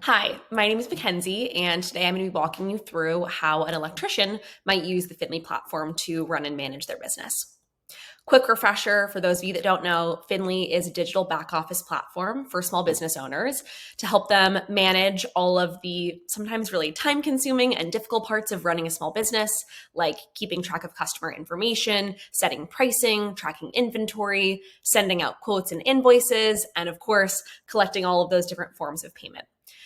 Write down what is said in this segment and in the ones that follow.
Hi, my name is Mackenzie, and today I'm going to be walking you through how an electrician might use the Finli platform to run and manage their business. Quick refresher for those of you that don't know, Finli is a digital back office platform for small business owners to help them manage all of the sometimes really time consuming and difficult parts of running a small business, like keeping track of customer information, setting pricing, tracking inventory, sending out quotes and invoices, and of course, collecting all of those different forms of payment.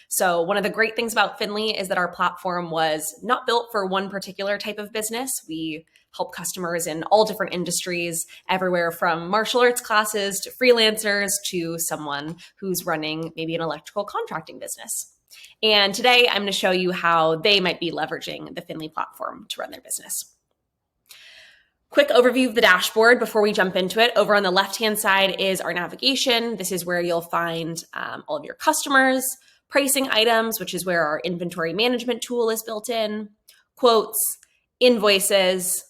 So one of the great things about Finli is that our platform was not built for one particular type of business. We help customers in all different industries, everywhere from martial arts classes to freelancers to someone who's running maybe an electrical contracting business. And today I'm going to show you how they might be leveraging the Finli platform to run their business. Quick overview of the dashboard before we jump into it. Over on the left-hand side is our navigation. This is where you'll find all of your customers, pricing items, which is where our inventory management tool is built in, quotes, invoices,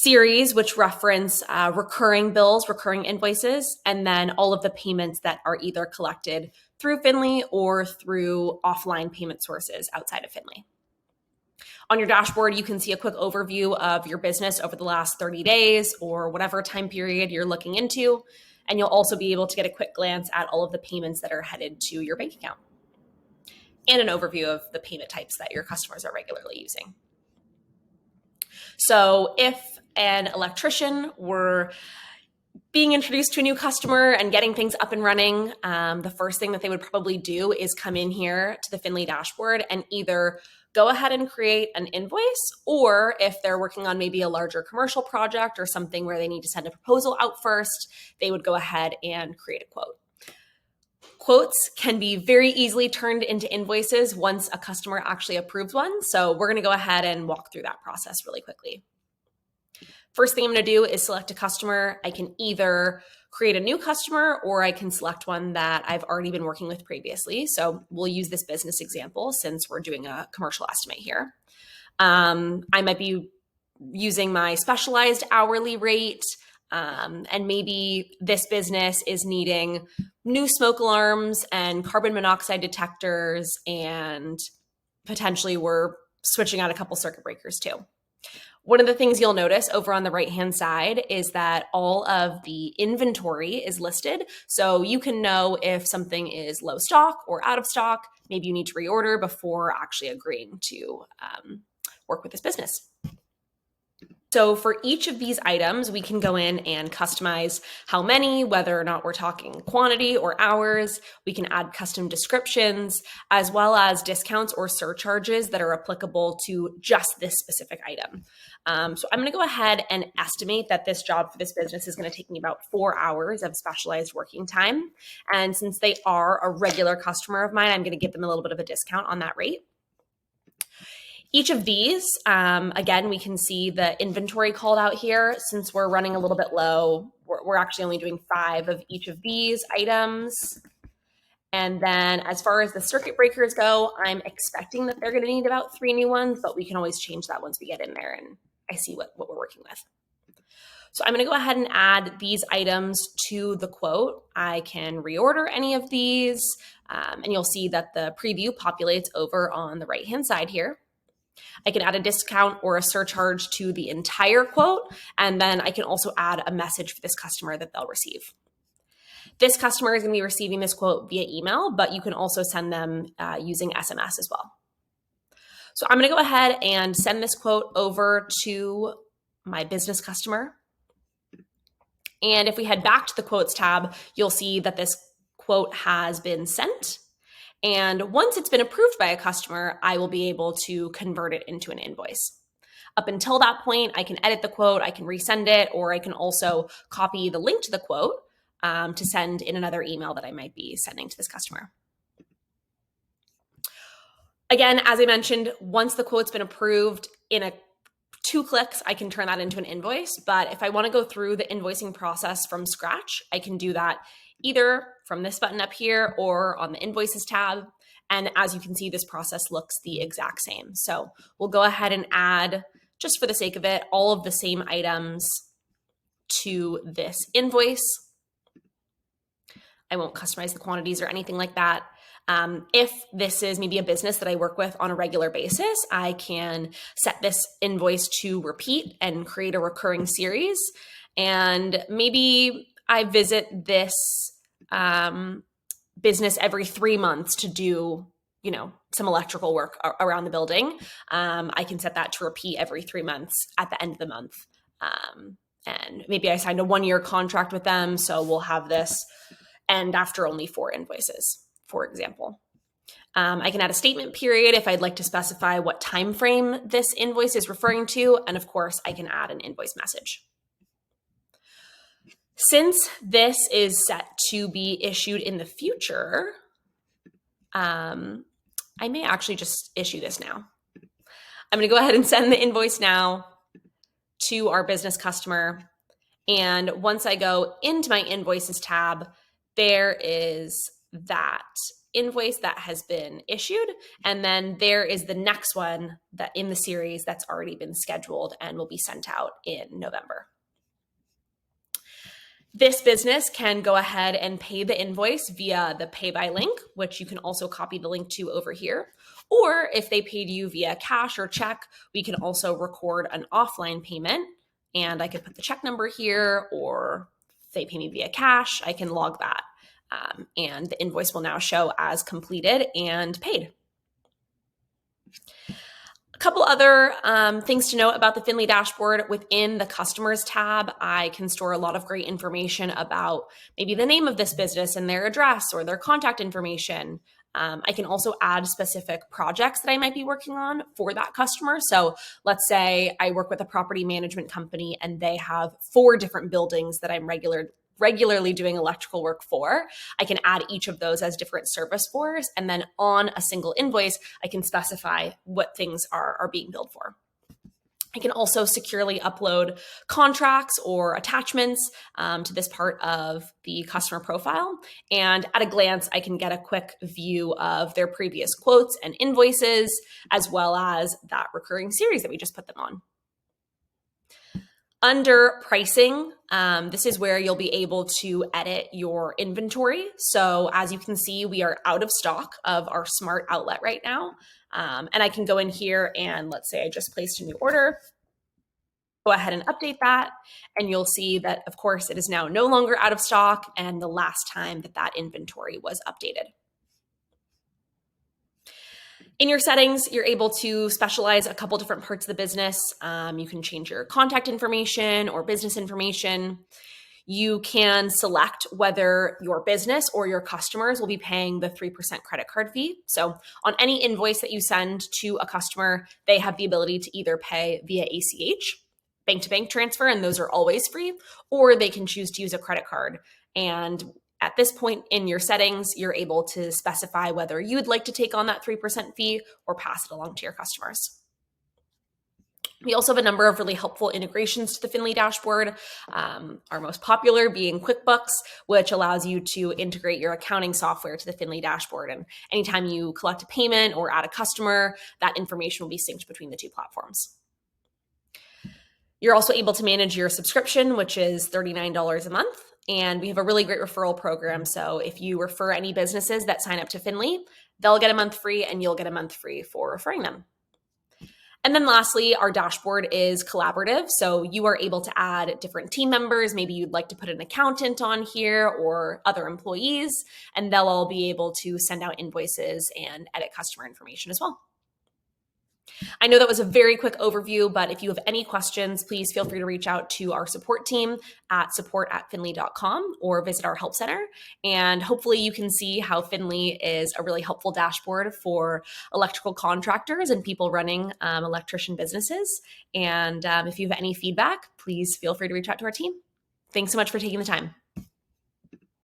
series, which reference recurring bills, recurring invoices, and then all of the payments that are either collected through Finli or through offline payment sources outside of Finli. On your dashboard, you can see a quick overview of your business over the last 30 days or whatever time period you're looking into, and you'll also be able to get a quick glance at all of the payments that are headed to your bank account and an overview of the payment types that your customers are regularly using. So if an electrician were being introduced to a new customer and getting things up and running, the first thing that they would probably do is come in here to the Finli dashboard and either go ahead and create an invoice, or if they're working on maybe a larger commercial project or something where they need to send a proposal out first, they would go ahead and create a quote. Quotes can be very easily turned into invoices once a customer actually approves one. So we're going to go ahead and walk through that process really quickly. First thing I'm going to do is select a customer. I can either create a new customer or I can select one that I've already been working with previously. So we'll use this business example since we're doing a commercial estimate here. I might be using my specialized hourly rate, and maybe this business is needing new smoke alarms and carbon monoxide detectors, and potentially we're switching out a couple circuit breakers too. One of the things you'll notice over on the right-hand side is that all of the inventory is listed. So you can know if something is low stock or out of stock. Maybe you need to reorder before actually agreeing to work with this business. So for each of these items, we can go in and customize how many, whether or not we're talking quantity or hours. We can add custom descriptions, as well as discounts or surcharges that are applicable to just this specific item. So I'm going to go ahead and estimate that this job for this business is going to take me about 4 hours of specialized working time. And since they are a regular customer of mine, I'm going to give them a little bit of a discount on that rate. Each of these, again, we can see the inventory called out here. Since we're running a little bit low, we're actually only doing 5 of each of these items. And then as far as the circuit breakers go, I'm expecting that they're going to need about 3 new ones, but we can always change that once we get in there and I see what we're working with. So I'm going to go ahead and add these items to the quote. I can reorder any of these, and you'll see that the preview populates over on the right-hand side here. I can add a discount or a surcharge to the entire quote, and then I can also add a message for this customer that they'll receive. This customer is going to be receiving this quote via email, but you can also send them using SMS as well. So I'm going to go ahead and send this quote over to my business customer. And if we head back to the quotes tab, you'll see that this quote has been sent. And once it's been approved by a customer, I will be able to convert it into an invoice. Up until that point, I can edit the quote, I can resend it, or I can also copy the link to the quote to send in another email that I might be sending to this customer. Again, as I mentioned, once the quote's been approved, in 2 clicks, I can turn that into an invoice. But if I want to go through the invoicing process from scratch, I can do that either from this button up here or on the invoices tab. And as you can see, this process looks the exact same. So we'll go ahead and add, just for the sake of it, all of the same items to this invoice. I won't customize the quantities or anything like that. If this is maybe a business that I work with on a regular basis, I can set this invoice to repeat and create a recurring series. And maybe I visit this business every 3 months to do, some electrical work around the building. I can set that to repeat every 3 months at the end of the month. And maybe I signed a 1-year contract with them, so we'll have this end after only 4 invoices, for example. I can add a statement period if I'd like to specify what time frame this invoice is referring to, and of course, I can add an invoice message. Since this is set to be issued in the future, I may actually just issue this now. I'm going to go ahead and send the invoice now to our business customer. And once I go into my invoices tab, there is that invoice that has been issued. And then there is the next one that in the series that's already been scheduled and will be sent out in November. This business can go ahead and pay the invoice via the pay by link, which you can also copy the link to over here. Or if they paid you via cash or check, we can also record an offline payment, and I could put the check number here, or if they pay me via cash, I can log that. And the invoice will now show as completed and paid. A couple other things to note about the Finli dashboard. Within the customers tab, I can store a lot of great information about maybe the name of this business and their address or their contact information. I can also add specific projects that I might be working on for that customer. So let's say I work with a property management company and they have 4 different buildings that I'm regularly doing electrical work for. I can add each of those as different service fors, and then on a single invoice, I can specify what things are being billed for. I can also securely upload contracts or attachments to this part of the customer profile. And at a glance, I can get a quick view of their previous quotes and invoices, as well as that recurring series that we just put them on. Under pricing, this is where you'll be able to edit your inventory. So as you can see, we are out of stock of our smart outlet right now. And I can go in here and let's say I just placed a new order. Go ahead and update that. And you'll see that, of course, it is now no longer out of stock and the last time that inventory was updated. In your settings, you're able to specialize a couple different parts of the business. You can change your contact information or business information. You can select whether your business or your customers will be paying the 3% credit card fee. So on any invoice that you send to a customer, they have the ability to either pay via ACH, bank-to-bank transfer, and those are always free, or they can choose to use a credit card. And at this point in your settings, you're able to specify whether you'd like to take on that 3% fee or pass it along to your customers. We also have a number of really helpful integrations to the Finli dashboard, our most popular being QuickBooks, which allows you to integrate your accounting software to the Finli dashboard. And anytime you collect a payment or add a customer, that information will be synced between the 2 platforms. You're also able to manage your subscription, which is $39 a month. And we have a really great referral program. So if you refer any businesses that sign up to Finli, they'll get a month free and you'll get a month free for referring them. And then lastly, our dashboard is collaborative. So you are able to add different team members. Maybe you'd like to put an accountant on here or other employees, and they'll all be able to send out invoices and edit customer information as well. I know that was a very quick overview, but if you have any questions, please feel free to reach out to our support team at support@finli.com or visit our help center. And hopefully you can see how Finli is a really helpful dashboard for electrical contractors and people running electrician businesses. And if you have any feedback, please feel free to reach out to our team. Thanks so much for taking the time.